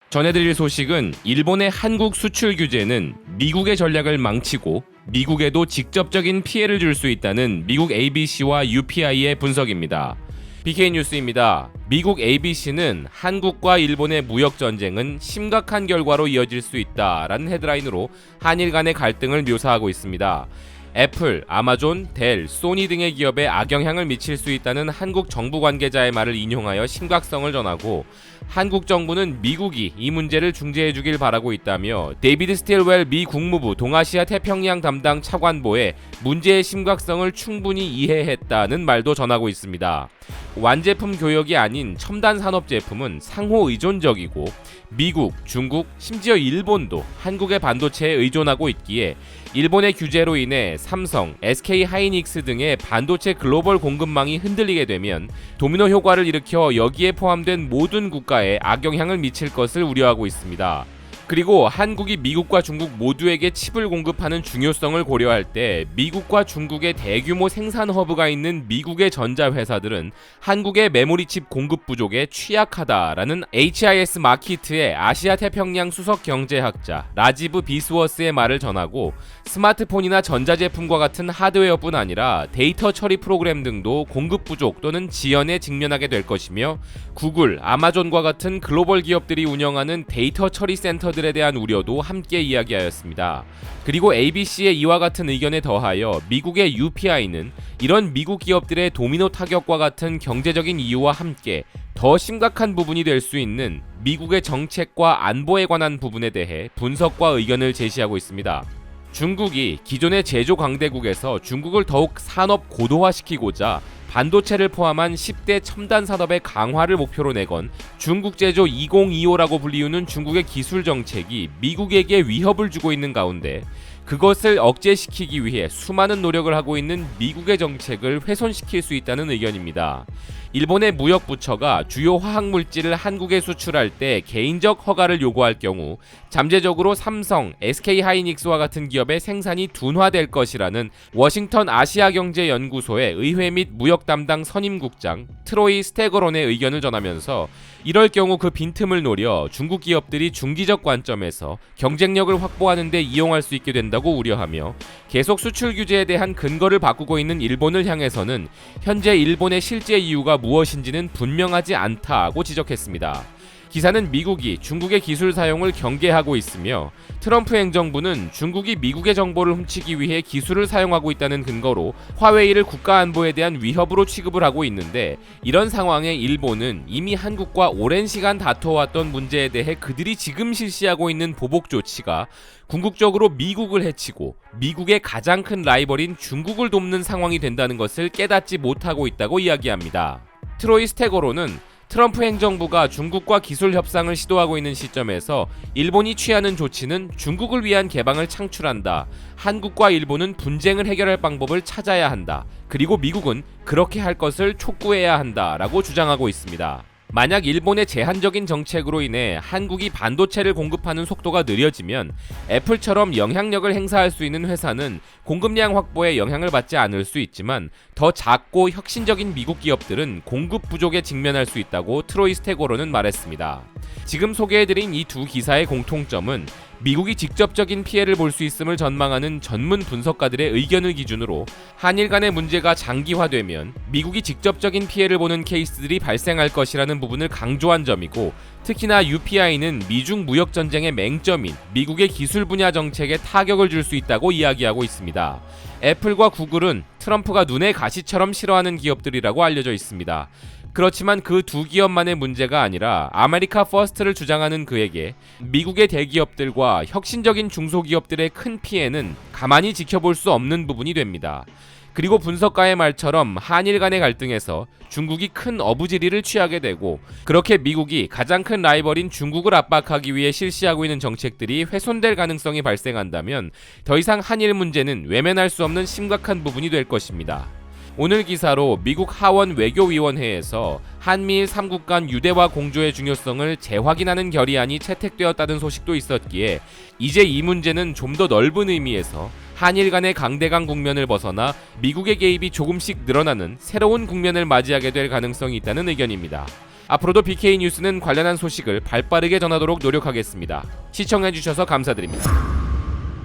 전해드릴 소식은 일본의 한국 수출 규제는 미국의 전략을 망치고 미국에도 직접적인 피해를 줄 수 있다는 미국 ABC와 UPI의 분석입니다. BK뉴스입니다. 미국 ABC는 한국과 일본의 무역 전쟁은 심각한 결과로 이어질 수 있다라는 헤드라인으로 한일 간의 갈등을 묘사하고 있습니다. 애플, 아마존, 델, 소니 등의 기업에 악영향을 미칠 수 있다는 한국 정부 관계자의 말을 인용하여 심각성을 전하고 한국 정부는 미국이 이 문제를 중재해주길 바라고 있다며 데이비드 스틸웰 미 국무부 동아시아 태평양 담당 차관보에 문제의 심각성을 충분히 이해했다는 말도 전하고 있습니다. 완제품 교역이 아닌 첨단 산업 제품은 상호 의존적이고 미국, 중국, 심지어 일본도 한국의 반도체에 의존하고 있기에 일본의 규제로 인해 삼성, SK 하이닉스 등의 반도체 글로벌 공급망이 흔들리게 되면 도미노 효과를 일으켜 여기에 포함된 모든 국가에 악영향을 미칠 것을 우려하고 있습니다. 그리고 한국이 미국과 중국 모두에게 칩을 공급하는 중요성을 고려할 때 미국과 중국의 대규모 생산 허브가 있는 미국의 전자회사들은 한국의 메모리 칩 공급 부족에 취약하다라는 HIS 마키트의 아시아 태평양 수석 경제학자 라지브 비스워스의 말을 전하고 스마트폰이나 전자제품과 같은 하드웨어뿐 아니라 데이터 처리 프로그램 등도 공급 부족 또는 지연에 직면하게 될 것이며 구글, 아마존과 같은 글로벌 기업들이 운영하는 데이터 처리 센터들에 대한 우려도 함께 이야기하였습니다. 그리고 ABC의 이와 같은 의견에 더하여 미국의 UPI는 이런 미국 기업들의 도미노 타격과 같은 경제적인 이유와 함께 더 심각한 부분이 될 수 있는 미국의 정책과 안보에 관한 부분에 대해 분석과 의견을 제시하고 있습니다. 중국이 기존의 제조 강대국에서 중국을 더욱 산업 고도화시키고자 반도체를 포함한 10대 첨단 산업의 강화를 목표로 내건 중국 제조 2025라고 불리우는 중국의 기술 정책이 미국에게 위협을 주고 있는 가운데 그것을 억제시키기 위해 수많은 노력을 하고 있는 미국의 정책을 훼손시킬 수 있다는 의견입니다. 일본의 무역부처가 주요 화학물질을 한국에 수출할 때 개인적 허가를 요구할 경우 잠재적으로 삼성, SK하이닉스와 같은 기업의 생산이 둔화될 것이라는 워싱턴 아시아경제연구소의 의회 및 무역 담당 선임국장 트로이 스테거론의 의견을 전하면서 이럴 경우 그 빈틈을 노려 중국 기업들이 중기적 관점에서 경쟁력을 확보하는 데 이용할 수 있게 된다고 우려하며 계속 수출 규제에 대한 근거를 바꾸고 있는 일본을 향해서는 현재 일본의 실제 이유가 무엇인지는 분명하지 않다고 지적했습니다. 기사는 미국이 중국의 기술 사용을 경계하고 있으며 트럼프 행정부는 중국이 미국의 정보를 훔치기 위해 기술을 사용하고 있다는 근거로 화웨이를 국가안보에 대한 위협으로 취급을 하고 있는데 이런 상황에 일본은 이미 한국과 오랜 시간 다퉈왔던 문제에 대해 그들이 지금 실시하고 있는 보복 조치가 궁극적으로 미국을 해치고 미국의 가장 큰 라이벌인 중국을 돕는 상황이 된다는 것을 깨닫지 못하고 있다고 이야기합니다. 트로이 스테거로는 트럼프 행정부가 중국과 기술 협상을 시도하고 있는 시점에서 일본이 취하는 조치는 중국을 위한 개방을 창출한다. 한국과 일본은 분쟁을 해결할 방법을 찾아야 한다. 그리고 미국은 그렇게 할 것을 촉구해야 한다라고 주장하고 있습니다. 만약 일본의 제한적인 정책으로 인해 한국이 반도체를 공급하는 속도가 느려지면 애플처럼 영향력을 행사할 수 있는 회사는 공급량 확보에 영향을 받지 않을 수 있지만 더 작고 혁신적인 미국 기업들은 공급 부족에 직면할 수 있다고 트로이 스테고로는 말했습니다. 지금 소개해드린 이 두 기사의 공통점은 미국이 직접적인 피해를 볼 수 있음을 전망하는 전문 분석가들의 의견을 기준으로 한일 간의 문제가 장기화되면 미국이 직접적인 피해를 보는 케이스들이 발생할 것이라는 부분을 강조한 점이고 특히나 UPI는 미중 무역 전쟁의 맹점인 미국의 기술 분야 정책에 타격을 줄 수 있다고 이야기하고 있습니다. 애플과 구글은 트럼프가 눈의 가시처럼 싫어하는 기업들이라고 알려져 있습니다. 그렇지만 그 두 기업만의 문제가 아니라 아메리카 퍼스트를 주장하는 그에게 미국의 대기업들과 혁신적인 중소기업들의 큰 피해는 가만히 지켜볼 수 없는 부분이 됩니다. 그리고 분석가의 말처럼 한일 간의 갈등에서 중국이 큰 어부지리를 취하게 되고 그렇게 미국이 가장 큰 라이벌인 중국을 압박하기 위해 실시하고 있는 정책들이 훼손될 가능성이 발생한다면 더 이상 한일 문제는 외면할 수 없는 심각한 부분이 될 것입니다. 오늘 기사로 미국 하원 외교위원회에서 한미일 3국 간 유대화 공조의 중요성을 재확인하는 결의안이 채택되었다는 소식도 있었기에 이제 이 문제는 좀 더 넓은 의미에서 한일 간의 강대강 국면을 벗어나 미국의 개입이 조금씩 늘어나는 새로운 국면을 맞이하게 될 가능성이 있다는 의견입니다. 앞으로도 BK 뉴스는 관련한 소식을 발빠르게 전하도록 노력하겠습니다. 시청해주셔서 감사드립니다.